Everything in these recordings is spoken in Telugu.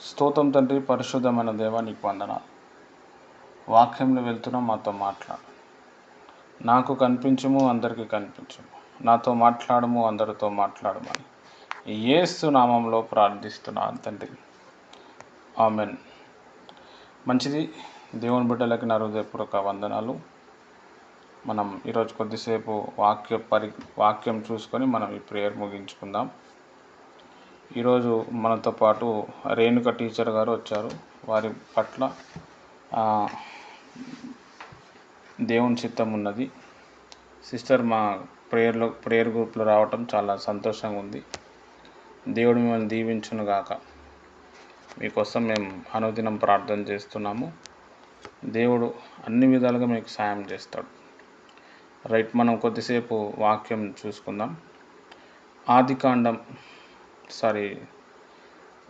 స్తోత్రం తండ్రి, పరిశుద్ధమైన దేవా, నీకు వందనాలు. వాక్యంలో వెళ్తున్నా మాతో మాట్లాడు. నాకు కనిపించము, అందరికీ కనిపించము. నాతో మాట్లాడము, అందరితో మాట్లాడమని యేసు నామంలో ప్రార్థిస్తున్నాను తండ్రి. ఆమెన్. మంచిది. దేవుని బిడ్డలకి నా హృదయపూర్వక వందనాలు. మనం ఈరోజు కొద్దిసేపు వాక్యం చూసుకొని మనం ఈ ప్రేయర్ ముగించుకుందాం. ఈరోజు మనతో పాటు రేణుక టీచర్ గారు వచ్చారు. వారి పట్ల దేవుని చిత్తం ఉన్నది. సిస్టర్ మా ప్రేయర్ గ్రూప్లో రావటం చాలా సంతోషంగా ఉంది. దేవుడు మిమ్మల్ని దీవించును గాక. మీకోసం మేము అనుదినం ప్రార్థన చేస్తున్నాము. దేవుడు అన్ని విధాలుగా మీకు సాయం చేస్తాడు. రైట్, మనం కొద్దిసేపు వాక్యం చూసుకుందాం.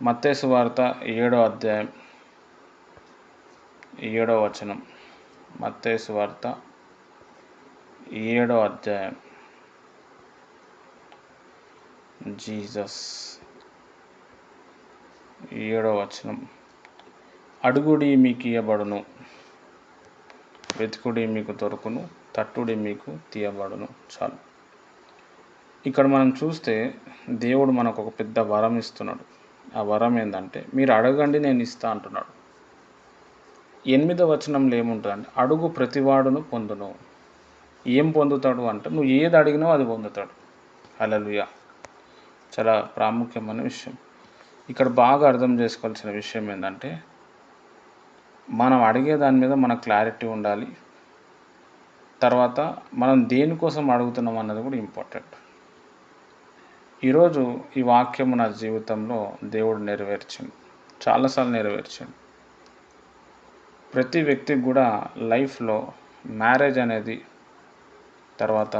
మత్తయి సువార్త 7వ అధ్యాయం 7వ వచనం. మత్తయి సువార్త 7వ అధ్యాయం. జీసస్ 7వ వచనం. అడుగుడి మీకు ఇయ్యబడును, వెతుకుడి మీకు దొరుకును, తట్టుడి మీకు తీయబడును. చాలు. ఇక్కడ మనం చూస్తే దేవుడు మనకు ఒక పెద్ద వరం ఇస్తున్నాడు. ఆ వరం ఏంటంటే, మీరు అడగండి నేను ఇస్తా అంటున్నాడు. 8వ వచనంలో ఏముంటుందంటే, అడుగు ప్రతివాడును పొందును. ఏం పొందుతాడు అంటే, నువ్వు ఏది అడిగినావో అది పొందుతాడు. హల్లెలూయా. చాలా ప్రాముఖ్యమైన విషయం. ఇక్కడ బాగా అర్థం చేసుకోవాల్సిన విషయం ఏంటంటే, మనం అడిగే దాని మీద మన క్లారిటీ ఉండాలి. తర్వాత మనం దేనికోసం అడుగుతున్నాం అన్నది కూడా ఇంపార్టెంట్. ఈరోజు ఈ వాక్యము నా జీవితంలో దేవుడు నెరవేర్చింది, చాలాసార్లు నెరవేర్చింది. ప్రతి వ్యక్తికి కూడా లైఫ్లో మ్యారేజ్ అనేది, తర్వాత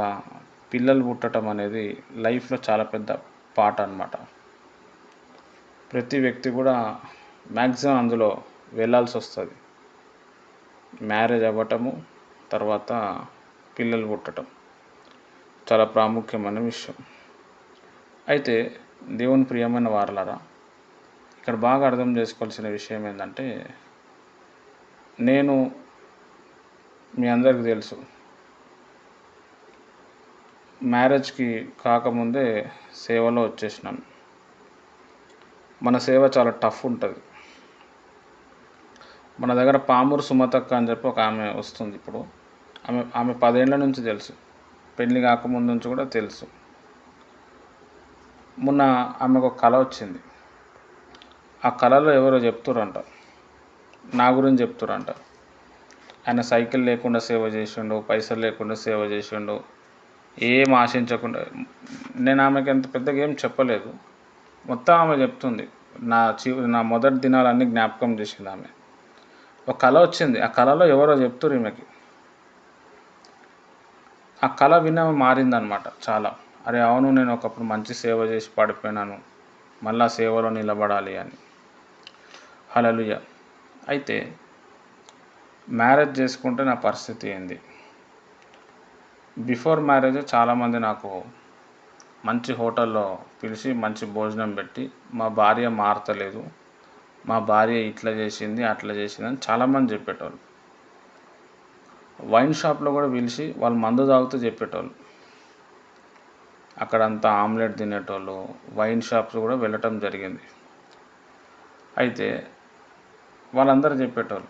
పిల్లలు పుట్టడం అనేది లైఫ్లో చాలా పెద్ద పార్ట్ అన్నమాట. ప్రతి వ్యక్తి కూడా మ్యాక్సిమం అందులో వెళ్ళాల్సి వస్తుంది. మ్యారేజ్ అవ్వటము, తర్వాత పిల్లలు పుట్టడం చాలా ప్రాముఖ్యమైన విషయం. అయితే దేవుని ప్రియమైన వారలారా, ఇక్కడ బాగా అర్థం చేసుకోవాల్సిన విషయం ఏంటంటే, నేను మీ అందరికీ తెలుసు, మ్యారేజ్కి కాకముందే సేవలో వచ్చేసినాను. మన సేవ చాలా టఫ్ ఉంటుంది. మన దగ్గర పామూరు సుమతక్క అని చెప్పి ఒక ఆమె వస్తుంది. ఇప్పుడు ఆమె 10 ఏళ్ల నుంచి తెలుసు, పెళ్లి కాకముందు నుంచి కూడా తెలుసు. మొన్న ఆమెకు ఒక కళ వచ్చింది. ఆ కళలో ఎవరో చెప్తురంట, నా గురించి చెప్తురంట. ఆయన సైకిల్ లేకుండా సేవ చేసిండు, పైసలు లేకుండా సేవ చేసిండు, ఏం ఆశించకుండా. నేను ఆమెకి ఎంత పెద్దగా ఏం చెప్పలేదు. మొత్తం ఆమె చెప్తుంది. నా మొదటి దినాలన్నీ జ్ఞాపకం చేసింది ఆమె. ఒక కళ వచ్చింది. ఆ కళలో ఎవరో చెప్తురు ఈమెకి. ఆ కళ విన్న మారిందనమాట చాలా. అరే అవును, నేను ఒకప్పుడు మంచి సేవ చేసి పడిపోయినాను, మళ్ళా సేవలో నిలబడాలి అని. హల్లెలూయా. అయితే మ్యారేజ్ చేసుకుంటే నా పరిస్థితి ఏంది? బిఫోర్ మ్యారేజ్ చాలామంది నాకు మంచి హోటల్లో పిలిచి మంచి భోజనం పెట్టి, మా భార్య మారతలేదు, మా భార్య ఇట్లా చేసింది అట్లా చేసింది అని చాలామంది చెప్పేటోళ్ళు. వైన్ షాప్లో కూడా పిలిచి వాళ్ళు మందు తాగుతూ చెప్పేటోళ్ళు. అక్కడంతా ఆమ్లెట్ తినేటోళ్ళు, వైన్ షాప్స్ కూడా వెళ్ళటం జరిగింది. అయితే వాళ్ళందరూ చెప్పేటోళ్ళు,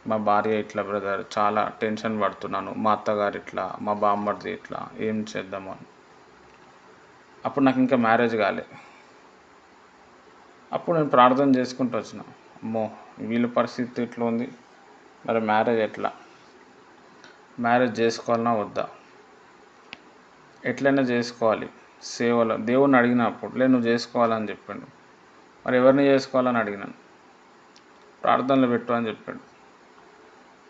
మా భార్య ఇట్లా బ్రదర్, చాలా టెన్షన్ పడుతున్నాను, మా అత్తగారు ఇట్లా, మా బామ్మర్ది ఇట్లా, ఏం చేద్దామని. అప్పుడు నాకు ఇంకా మ్యారేజ్ కాలే. అప్పుడు నేను ప్రార్థన చేసుకుంటూ వచ్చిన, అమ్మో వీళ్ళ పరిస్థితి ఇట్లా ఉంది, మరి మ్యారేజ్ ఎట్లా, మ్యారేజ్ చేసుకోవాలన్నా వద్దా, ఎట్లయినా చేసుకోవాలి సేవలో. దేవుణ్ణి అడిగినప్పుడు నువ్వు చేసుకోవాలని చెప్పిండు. మరి ఎవరిని చేసుకోవాలని అడిగినాను. ప్రార్థనలు పెట్టు అని చెప్పాడు.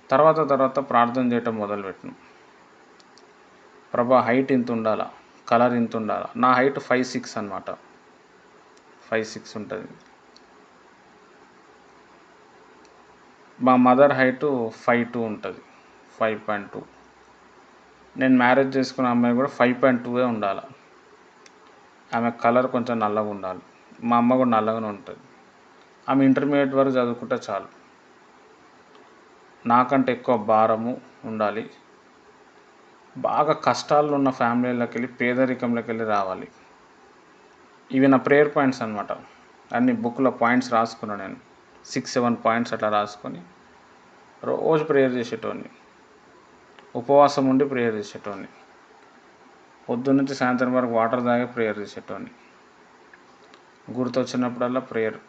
తర్వాత ప్రార్థన చేయటం మొదలుపెట్టినాం. ప్రభా హైట్ ఇంత ఉండాలా, కలర్ ఇంత ఉండాలా. నా హైట్ 5'6" అన్నమాట. 5'6" ఉంటుంది. మా మదర్ హైటు 5'2" ఉంటుంది, 5.2. నేను మ్యారేజ్ చేసుకున్న అమ్మాయి కూడా 5.2 ఉండాలి. ఆమె కలర్ కొంచెం నల్లగా ఉండాలి. మా అమ్మ కూడా నల్లగానే ఉంటుంది. ఆమె ఇంటర్మీడియట్ వరకు చదువుకుంటే చాలు. నాకంటే ఎక్కువ భారము ఉండాలి. బాగా కష్టాల్లో ఉన్న ఫ్యామిలీలోకెళ్ళి పేదరికంలోకెళ్ళి రావాలి. ఇవి నా ప్రేయర్ పాయింట్స్ అనమాట. అన్ని బుక్‌లో పాయింట్స్ రాసుకున్నా నేను. 6, 7 పాయింట్స్ అట్లా రాసుకొని రోజు ప్రేయర్ చేసేటోడిని. ఉపవాసం ఉండి ప్రేయర్ చేసేటోడిని. పొద్దున్నుంచి సాయంత్రం వరకు వాటర్ తాగి ప్రేయర్ చేసేటోడిని. గుర్తొచ్చినప్పుడల్లా ప్రేయర్.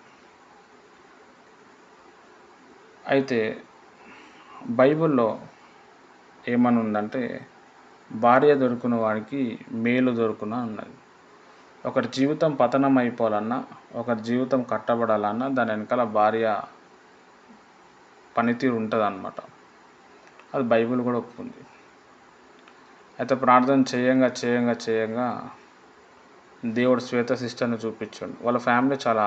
అయితే బైబిల్‌లో ఏమని ఉందంటే, భార్య దొరికిన వాడికి మేలు దొరుకును అన్నది. ఒకరి జీవితం పతనం అయిపోవాలన్నా, ఒకరి జీవితం కట్టబడాలన్నా దాని వెనకాల భార్య పనితీరు ఉంటుందన్నమాట. అది బైబిల్ కూడా ఒప్పుకుంది. అయితే ప్రార్థన చేయంగా దేవుడు శ్వేత సిస్టర్ని చూపించాడు. వాళ్ళ ఫ్యామిలీ చాలా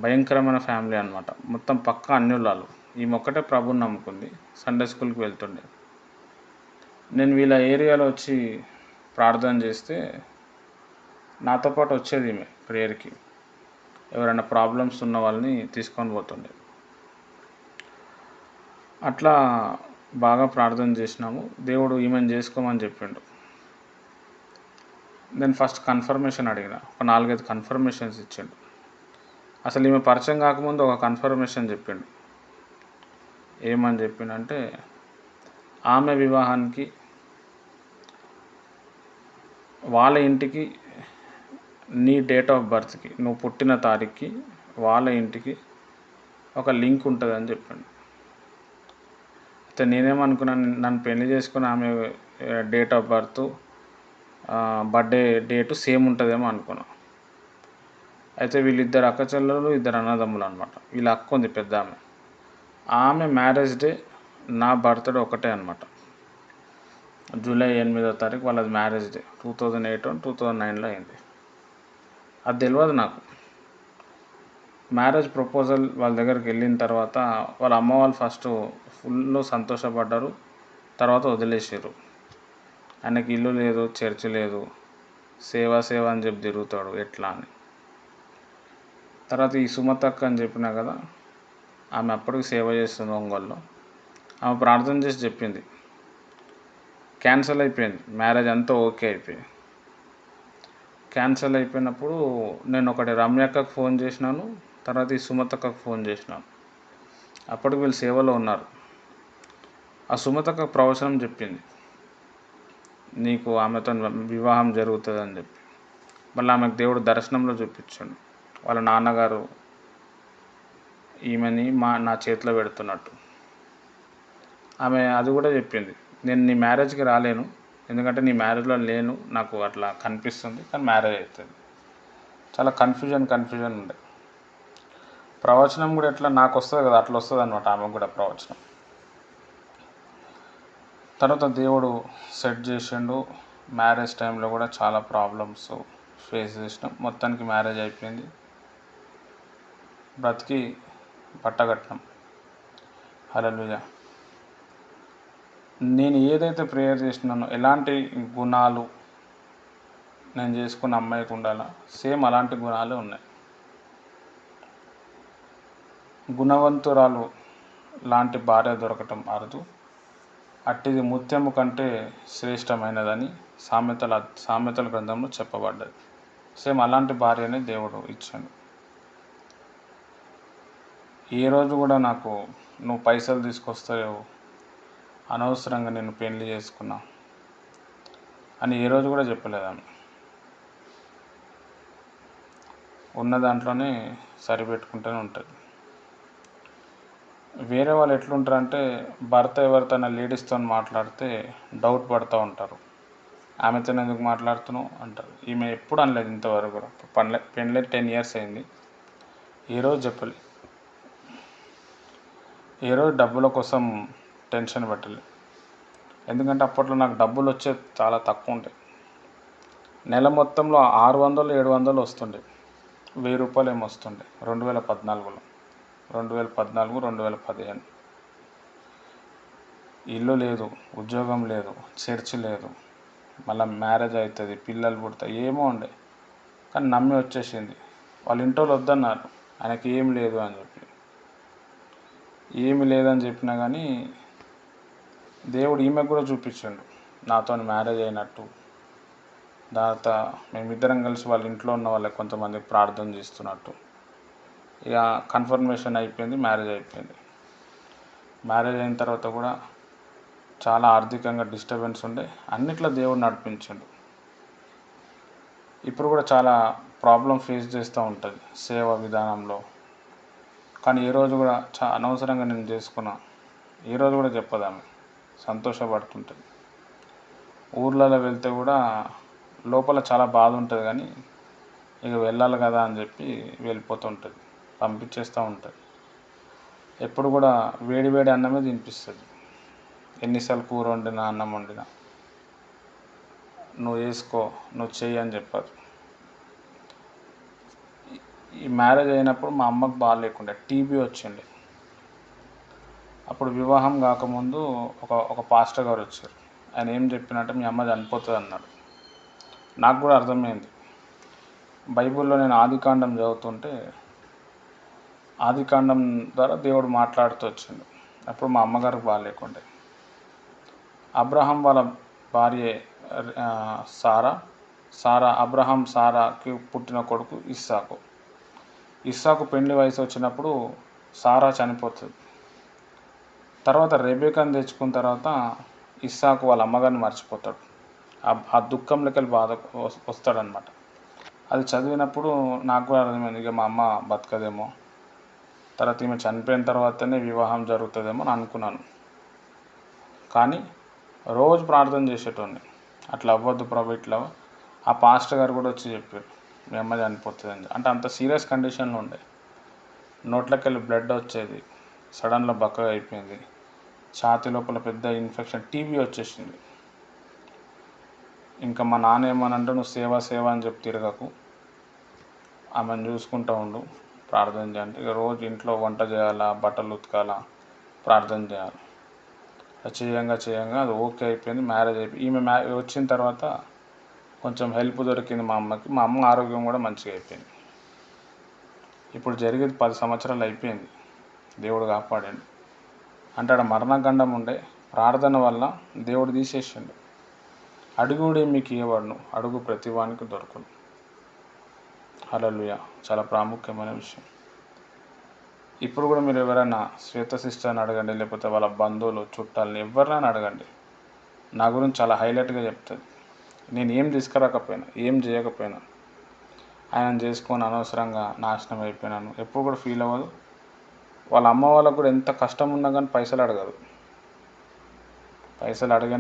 భయంకరమైన ఫ్యామిలీ అనమాట. మొత్తం పక్కా అన్యులాలు. ఈమె ఒక్కటే ప్రభుని నమ్ముకుంది. సండే స్కూల్కి వెళ్తుండే. నేను వీళ్ళ ఏరియాలో వచ్చి ప్రార్థన చేస్తే నాతో పాటు వచ్చేది ఈమె ప్రేయర్కి. ఎవరైనా ప్రాబ్లమ్స్ ఉన్న వాళ్ళని తీసుకొని పోతుండే. అట్లా బాగా ప్రార్థన చేసినాము. దేవుడు ఈమెను చేసుకోమని చెప్పిండు. నేను ఫస్ట్ కన్ఫర్మేషన్ అడిగిన. ఒక 4, 5 కన్ఫర్మేషన్స్ ఇచ్చిండు. అసలు ఈమె పరిచయం కాకముందు ఒక కన్ఫర్మేషన్ చెప్పిండు. ఏమని చెప్పిండంటే, ఆమె వివాహానికి వాళ్ళ ఇంటికి నీ డేట్ ఆఫ్ బర్త్కి, నువ్వు పుట్టిన తారీఖుకి వాళ్ళ ఇంటికి ఒక లింక్ ఉంటుందని చెప్పిండు. అయితే నేనేమనుకున్నాను, నన్ను పెళ్లి చేసుకుని ఆమె date of birth, birthday date same ఉంటుందేమో అనుకున్నాను. అయితే వీళ్ళిద్దరు అక్క చెల్లెలు, ఇద్దరు అన్నదమ్ములు అనమాట. వీళ్ళ అక్క ఉంది పెద్ద ఆమె. ఆమె మ్యారేజ్ డే నా బర్త్డే ఒకటే అనమాట. జూలై 8వ తారీఖు వాళ్ళది మ్యారేజ్ డే. 2008, 2009లో అయింది. అది తెలియదు నాకు. మ్యారేజ్ ప్రపోజల్ వాళ్ళ దగ్గరికి వెళ్ళిన తర్వాత వాళ్ళ అమ్మ వాళ్ళు ఫస్ట్ ఫుల్ సంతోషపడ్డారు. తర్వాత వదిలేసారు. ఆయనకి ఇల్లు లేదు, చర్చి లేదు, సేవ అని చెప్పి తిరుగుతాడు ఎట్లా అని. తర్వాత ఈ సుమతక్క అని చెప్పినా కదా, ఆమె అప్పటికి సేవ చేస్తుంది ఒంగోలులో. ఆమె ప్రార్థన చేసి చెప్పింది. క్యాన్సిల్ అయిపోయింది మ్యారేజ్, అంతా ఓకే అయిపోయి. క్యాన్సిల్ అయిపోయినప్పుడు నేను ఒకటి రమ్యక్కకు ఫోన్ చేసినాను, తర్వాత ఈ సుమతక్కకు ఫోన్ చేసినాను. అప్పటికి వీళ్ళు సేవలో ఉన్నారు. ఆ సుమతక్క ప్రవచనం చెప్పింది, నీకు ఆమెతో వివాహం జరుగుతుందని చెప్పి. మళ్ళీ ఆమెకు దేవుడు దర్శనంలో చూపించాడు. వాళ్ళ నాన్నగారు ఈమెని నా చేతిలో పెడుతున్నట్టు. ఆమె అది కూడా చెప్పింది, నేను నీ మ్యారేజ్కి రాలేను, ఎందుకంటే నీ మ్యారేజ్లో లేను, నాకు అట్లా కనిపిస్తుంది, కానీ మ్యారేజ్ అవుతుంది. చాలా కన్ఫ్యూజన్ ఉండే. ప్రవచనం కూడా ఎట్లా నాకు వస్తుంది కదా, అట్లా వస్తుంది అనమాట ఆమెకు కూడా ప్రవచనం. తర్వాత దేవుడు సెట్ చేసిండు. మ్యారేజ్ టైంలో కూడా చాలా ప్రాబ్లమ్స్ ఫేస్ చేసినాం. మొత్తానికి మ్యారేజ్ అయిపోయింది. బ్రతికి పట్టగట్టినాం. హల్లెలూయా. నేను ఏదైతే ప్రేయర్ చేసినానో, ఎలాంటి గుణాలు నేను చేసుకున్న అమ్మాయికి ఉండాలా, సేమ్ అలాంటి గుణాలే ఉన్నాయి. గుణవంతురాలు లాంటి భార్య దొరకటం అరుదు. అట్టిది ముత్యము కంటే శ్రేష్టమైనదని సామెతల గ్రంథంలో చెప్పబడ్డది. సేమ్ అలాంటి భార్యనే దేవుడు ఇచ్చాడు. ఏ రోజు కూడా నాకు నువ్వు పైసలు తీసుకొస్తావు, అనవసరంగా నేను పెళ్లి చేసుకున్నా అని ఏ రోజు కూడా చెప్పలేదు ఆమె. ఉన్న దాంట్లోనే సరిపెట్టుకుంటూనే ఉంటుంది. వేరే వాళ్ళు ఎట్లుంటారంటే, భర్త ఎవరితోనా లేడీస్తో మాట్లాడితే డౌట్ పడుతూ ఉంటారు. ఆమెతో ఎందుకు మాట్లాడుతున్నావు అంటారు. ఈమె ఎప్పుడు అనలేదు ఇంతవరకు కూడా. పెళ్ళి 10 years అయింది. ఏ రోజు చెప్పలేదు. ఏ రోజు డబ్బుల కోసం టెన్షన్ పెట్టలేదు. ఎందుకంటే అప్పట్లో నాకు డబ్బులు వచ్చేది చాలా తక్కువ ఉంటాయి. నెల మొత్తంలో 600, 700 వస్తుండే. 1000 రూపాయలు ఏమో వస్తుండే 2014లో. 2014, 2015. ఇల్లు లేదు, ఉద్యోగం లేదు, చర్చి లేదు, మళ్ళీ మ్యారేజ్ అవుతుంది, పిల్లలు పుడతాయి, ఏమో ఉండే. కానీ నమ్మి వచ్చేసింది. వాళ్ళ ఇంటోళ్ళు వద్దన్నారు, ఆయనకి ఏం లేదు అని చెప్పి. ఏమి లేదని చెప్పినా కానీ దేవుడు ఈమెకు కూడా చూపించాడు, నాతో మ్యారేజ్ అయినట్టు. తర్వాత మేమిద్దరం కలిసి వాళ్ళ ఇంట్లో ఉన్న వాళ్ళకి కొంతమందికి ప్రార్థన చేస్తున్నట్టు. ఇక కన్ఫర్మేషన్ అయిపోయింది, మ్యారేజ్ అయిపోయింది. మ్యారేజ్ అయిన తర్వాత కూడా చాలా ఆర్థికంగా డిస్టర్బెన్స్ ఉండే, అన్నిట్లో దేవుడు నడిపించాడు. ఇప్పుడు కూడా చాలా ప్రాబ్లం ఫేస్ చేస్తూ ఉంటుంది సేవ విధానంలో. కానీ ఏ రోజు కూడా అనవసరంగా నేను చేసుకున్నా, ఏ రోజు కూడా చెప్పదు ఆమె, సంతోషపడుతుంటుంది. ఊర్లలో వెళ్తే కూడా లోపల చాలా బాధ ఉంటుంది, కానీ ఇక వెళ్ళాలి కదా అని చెప్పి వెళ్ళిపోతుంటుంది, పంపించేస్తూ ఉంటుంది. ఎప్పుడు కూడా వేడి వేడి అన్నమే తినిపిస్తుంది. ఎన్నిసార్లు కూర వండినా అన్నం వండినా నువ్వు వేసుకో, నువ్వు చెయ్యి అని చెప్పదు. ఈ మ్యారేజ్ అయినప్పుడు మా అమ్మకు బాగాలేకుండే, టీబీ వచ్చింది. అప్పుడు వివాహం కాకముందు ఒక పాస్టర్ గారు వచ్చారు. ఆయన ఏం చెప్పినట్టే మీ అమ్మ చనిపోతుంది అన్నాడు. నాకు కూడా అర్థమైంది. బైబిల్లో నేను ఆదికాండం చదువుతుంటే ఆదికాండం ద్వారా దేవుడు మాట్లాడుతూ వచ్చిండు. అప్పుడు మా అమ్మగారికి బాగాలేకుండే. అబ్రహాం వాళ్ళ భార్య సారా సారాకి పుట్టిన కొడుకు ఇస్సాకు పెళ్లి వయసు వచ్చినప్పుడు సారా చనిపోతుంది. తర్వాత రెబేకాను తెచ్చుకున్న తర్వాత ఇస్సాకు వాళ్ళ అమ్మగారిని మర్చిపోతాడు. ఆ దుఃఖంలోకి వెళ్ళి బాధ వస్తాడనమాట. అది చదివినప్పుడు నాకు కూడా అర్థమైంది, ఇక మా అమ్మ బతకదేమో, తర్వాత ఈమె చనిపోయిన తర్వాతనే వివాహం జరుగుతుందేమో అని అనుకున్నాను. కానీ రోజు ప్రార్థన చేసేటోడిని, అట్లా అవ్వద్దు ప్రభు, ఇట్లా. ఆ పాస్టర్ గారు కూడా వచ్చి చెప్పారు, మీ అమ్మ చనిపోతుంది అంటే అంత సీరియస్ కండిషన్లో ఉండే. నోట్లోకి వెళ్ళి బ్లడ్ వచ్చేది, సడన్లో బక్కగా అయిపోయింది, ఛాతీ లోపల పెద్ద ఇన్ఫెక్షన్, టీబీ వచ్చేసింది. ఇంకా మా నాన్న ఏమనంటే, నువ్వు సేవ అని చెప్పి తిరగకు, ఆమెను చూసుకుంటూ ఉండు, ప్రార్థన చేయండి. ఇక రోజు ఇంట్లో వంట చేయాలా, బట్టలు ఉతకాలా, ప్రార్థన చేయాలి. చేయంగా అది ఓకే అయిపోయింది, మ్యారేజ్ అయిపోయింది. ఈమె వచ్చిన తర్వాత కొంచెం హెల్ప్ దొరికింది మా అమ్మకి. మా అమ్మ ఆరోగ్యం కూడా మంచిగా అయిపోయింది. ఇప్పుడు జరిగేది 10 సంవత్సరాలు అయిపోయింది, దేవుడు కాపాడండి. అంటే ఆడ మరణగండం ఉండే, ప్రార్థన వల్ల దేవుడు తీసేసిండు. అడుగుడే మీకు ఇవ్వబడును, అడుగు ప్రతివానికి దొరకను. హల్లెలూయా. చాలా ప్రాముఖ్యమైన విషయం. ఇప్పుడు కూడా మీరు ఎవరైనా శ్వేత సిస్టర్ని అడగండి, లేకపోతే వాళ్ళ బంధువులు చుట్టాలని ఎవరినైనా అడగండి, నా గురించి చాలా హైలైట్గా చెప్తుంది. నేను ఏం తీసుకురాకపోయినా, ఏం చేయకపోయినా, ఆయన చేసుకొని అనవసరంగా నాశనం అయిపోయినాను ఎప్పుడు కూడా ఫీల్ అవ్వదు. వాళ్ళ అమ్మ వాళ్ళకు కూడా ఎంత కష్టం ఉన్నా కానీ పైసలు అడగదు,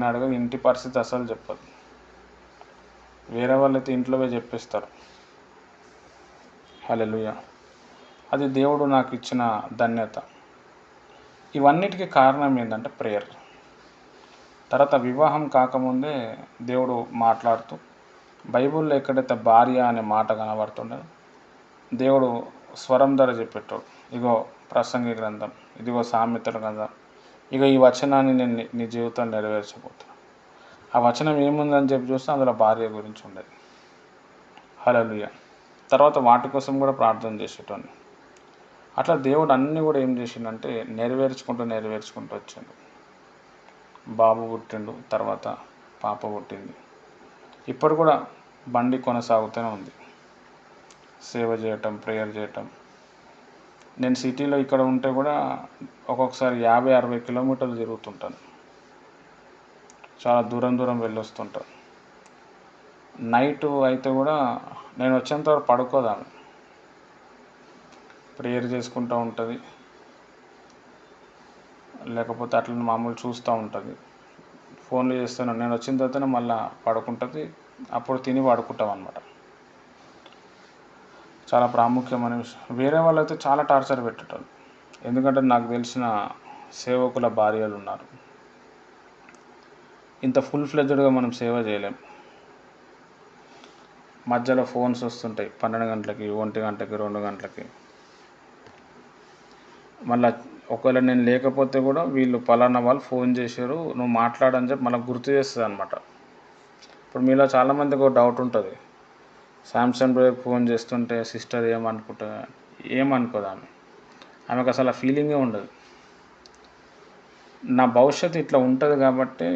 అడగదు. ఇంటి పరిస్థితి అసలు చెప్పదు. వేరే వాళ్ళైతే ఇంట్లో పోయి చెప్పేస్తారు. హల్లెలూయా. అది దేవుడు నాకు ఇచ్చిన ధన్యత. ఇవన్నిటికీ కారణం ఏంటంటే ప్రేయర్. తర్వాత వివాహం కాకముందే దేవుడు మాట్లాడుతూ, బైబిల్లో ఎక్కడైతే భార్య అనే మాట కనబడుతుండో దేవుడు స్వరం ద్వారా చెప్పేటోడు. ఇగో ప్రసంగి గ్రంథం, ఇదిగో సామెతల గ్రంథం, ఇగో ఈ వచనాన్ని నేను నీ జీవితం నెరవేర్చబోతున్నాను. ఆ వచనం ఏముందని చెప్పి చూస్తే అందులో భార్య గురించి ఉండేది. హల్లెలూయా. తర్వాత వాటి కోసం కూడా ప్రార్థన చేసేటోని. అట్లా దేవుడు అన్నీ కూడా ఏం చేసిండంటే నెరవేర్చుకుంటూ వచ్చాడు. బాబు పుట్టిండు, తర్వాత పాప పుట్టింది. ఇప్పుడు కూడా బండి కొనసాగుతూనే ఉంది, సేవ చేయటం, ప్రేయర్ చేయటం. నేను సిటీలో ఇక్కడ ఉంటే కూడా ఒక్కొక్కసారి 50-60 కిలోమీటర్లు తిరుగుతుంటాను, చాలా దూరం వెళ్ళొస్తుంటాను. నైటు అయితే కూడా నేను వచ్చేంత వరకు పడుకోదాన్ని, ప్రేయర్ చేసుకుంటూ ఉంటుంది, లేకపోతే అట్లా మామూలు చూస్తూ ఉంటుంది, ఫోన్లు చేస్తున్నాను. నేను వచ్చిన తర్వాతనే మళ్ళీ పడుకుంటుంది, అప్పుడు తిని పడుకుంటాం అన్నమాట. చాలా ప్రాముఖ్యమైన విషయం. వేరే వాళ్ళైతే చాలా టార్చర్ పెట్టేటోళ్ళు, ఎందుకంటే నాకు తెలిసిన సేవకుల భార్యలు ఉన్నారు. ఇంత ఫుల్ ఫ్లెడ్జ్డ్గా మనం సేవ చేయలేం. మధ్యలో ఫోన్స్ వస్తుంటాయి 12 గంటలకి, 1 గంటకి, 2 గంటలకి. మళ్ళీ ఒకవేళ నేను లేకపోతే కూడా వీళ్ళు పలానా వాళ్ళు ఫోన్ చేశారు, నువ్వు మాట్లాడని చెప్పి మళ్ళీ గుర్తు చేస్తుంది అనమాట. ఇప్పుడు మీలో చాలామందికి ఒక డౌట్ ఉంటుంది, శాంసంగ్ బ్రదర్కి ఫోన్ చేస్తుంటే సిస్టర్ ఏమనుకుంటుంది, ఏమనుకోదు ఆమెకు అసలు ఆ ఫీలింగే ఉండదు. నా భవిష్యత్తు ఇట్లా ఉంటుంది కాబట్టి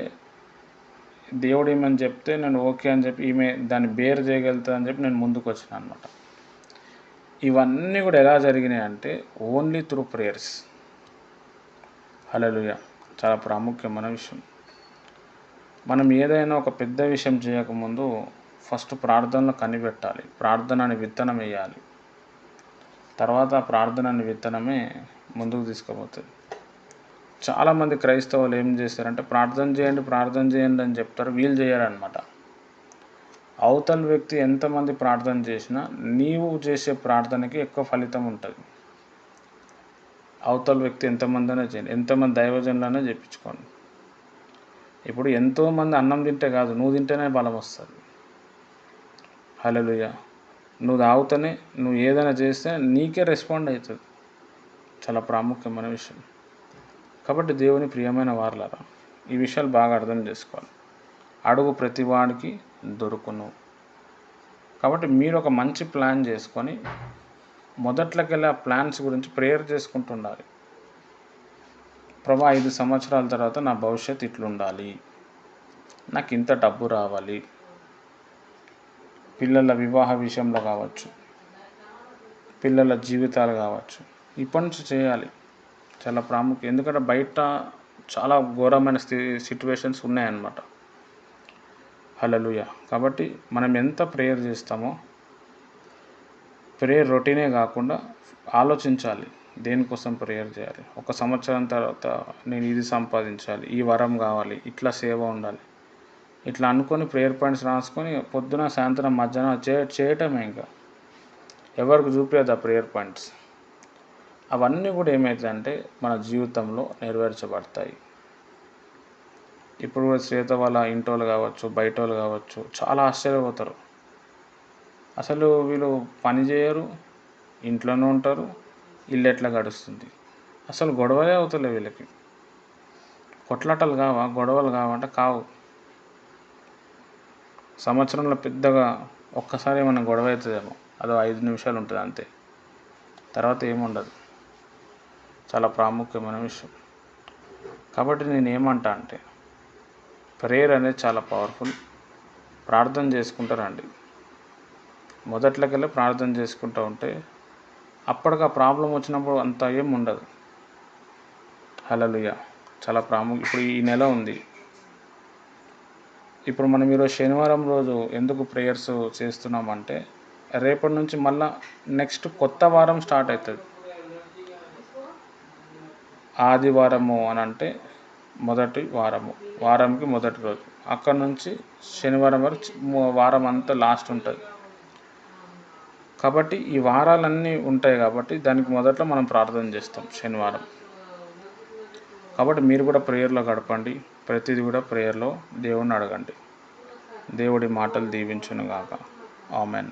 దేవుడు ఏమని చెప్తే నేను ఓకే అని చెప్పి ఈమె దాన్ని బేర్ చేయగలుగుతుంది అని చెప్పి నేను ముందుకు వచ్చిన అనమాట. ఇవన్నీ కూడా ఎలా జరిగినాయి అంటే ఓన్లీ త్రూ ప్రేయర్స్. హల్లెలూయా. చాలా ప్రాముఖ్యమైన విషయం. మనం ఏదైనా ఒక పెద్ద విషయం చేయకముందు ఫస్ట్ ప్రార్థనలో కనిపెట్టాలి. ప్రార్థన అనే విత్తనం వేయాలి. తర్వాత ఆ ప్రార్థన అనే విత్తనమే ముందుకు తీసుకుపోతుంది. చాలామంది క్రైస్తవులు ఏం చేస్తారంటే ప్రార్థన చేయండి అని చెప్తారు, వీళ్ళు చేయరనమాట. అవతల వ్యక్తి ఎంతమంది ప్రార్థన చేసినా నీవు చేసే ప్రార్థనకి ఎక్కువ ఫలితం ఉంటుంది. అవతల వ్యక్తి ఎంతమంది అయినా చేయండి, ఎంతమంది దైవజనులైనా చెప్పించుకోండి. ఇప్పుడు ఎంతోమంది అన్నం తింటే కాదు, నువ్వు తింటేనే బలం వస్తుంది. హల్లెలూయా. నువ్వు తాగుతూనే నువ్వు ఏదైనా చేస్తే నీకే రెస్పాండ్ అవుతుంది. చాలా ప్రాముఖ్యమైన విషయం. కాబట్టి దేవుని ప్రియమైన వారలారా, ఈ విషయాలు బాగా అర్థం చేసుకోవాలి. అడుగు ప్రతివాడికి దొరుకును. కాబట్టి మీరు ఒక మంచి ప్లాన్ చేసుకొని మొదట్లోకెళ్ళి ఆ ప్లాన్స్ గురించి ప్రేయర్ చేసుకుంటుండాలి. ప్రభా 5 సంవత్సరాల తర్వాత నా భవిష్యత్తు ఇట్లుండాలి, నాకు ఇంత డబ్బు రావాలి, పిల్లల వివాహ విషయంలో కావచ్చు, పిల్లల జీవితాలు కావచ్చు, ఇప్పటి నుంచి చేయాలి. చాలా ప్రాముఖ్యం. ఎందుకంటే బయట చాలా ఘోరమైన సిట్యువేషన్స్ ఉన్నాయన్నమాట. హల్లెలూయా. కాబట్టి మనం ఎంత ప్రేయర్ చేస్తామో, ప్రేయర్ రొటీనే కాకుండా ఆలోచించాలి దేనికోసం ప్రేయర్ చేయాలి. 1 సంవత్సరం తర్వాత నేను ఇది సంపాదించాలి, ఈ వరం కావాలి, ఇట్లా సేవ ఉండాలి, ఇట్లా అనుకొని ప్రేయర్ పాయింట్స్ రాసుకొని పొద్దున సాయంత్రం మధ్యాహ్నం చేయటమే. ఇంకా ఎవరికి చూపించదు ఆ ప్రేయర్ పాయింట్స్. అవన్నీ కూడా ఏమవుతాయంటే మన జీవితంలో నెరవేర్చబడతాయి. ఇప్పుడు కూడా శ్వేత వాళ్ళ ఇంటోళ్ళు కావచ్చు, బయట వాళ్ళు కావచ్చు, చాలా ఆశ్చర్యపోతారు. అసలు వీళ్ళు పని చేయరు, ఇంట్లోనే ఉంటారు, ఇల్లు ఎట్లా గడుస్తుంది, అసలు గొడవలే అవుతలే వీళ్ళకి. కొట్లాటలు కావా, గొడవలు కావంటే కావు. సంవత్సరంలో పెద్దగా ఒక్కసారి ఏమైనా గొడవ అవుతుందేమో, అదో 5 నిమిషాలు ఉంటుంది అంతే, తర్వాత ఏముండదు. చాలా ప్రాముఖ్యమైన విషయం. కాబట్టి నేను ఏమంటా అంటే ప్రేయర్ అనేది చాలా పవర్ఫుల్. ప్రార్థన చేసుకుంటారండి. మొదట్లోకెళ్ళి ప్రార్థన చేసుకుంటూ ఉంటే అప్పటికి ఆ ప్రాబ్లం వచ్చినప్పుడు అంత ఏం ఉండదు. హల్లెలూయా. చాలా ఇప్పుడు ఈ నెల ఉంది. ఇప్పుడు మనం ఈరోజు శనివారం రోజు ఎందుకు ప్రేయర్స్ చేస్తున్నామంటే రేపటి నుంచి మళ్ళా నెక్స్ట్ కొత్త వారం స్టార్ట్ అవుతుంది. ఆదివారము అని అంటే మొదటి వారంకి మొదటి రోజు, అక్కడ నుంచి శనివారం వరకు వారం అంతా లాస్ట్ ఉంటుంది. కాబట్టి ఈ వారాలన్నీ ఉంటాయి కాబట్టి దానికి మొదట్లో మనం ప్రార్థన చేస్తాం శనివారం. కాబట్టి మీరు కూడా ప్రేయర్లో గడపండి. ప్రతిదీ కూడా ప్రేయర్లో దేవుణ్ణి అడగండి. దేవుడి మాటలు దీవించును గాక. ఆమెన్.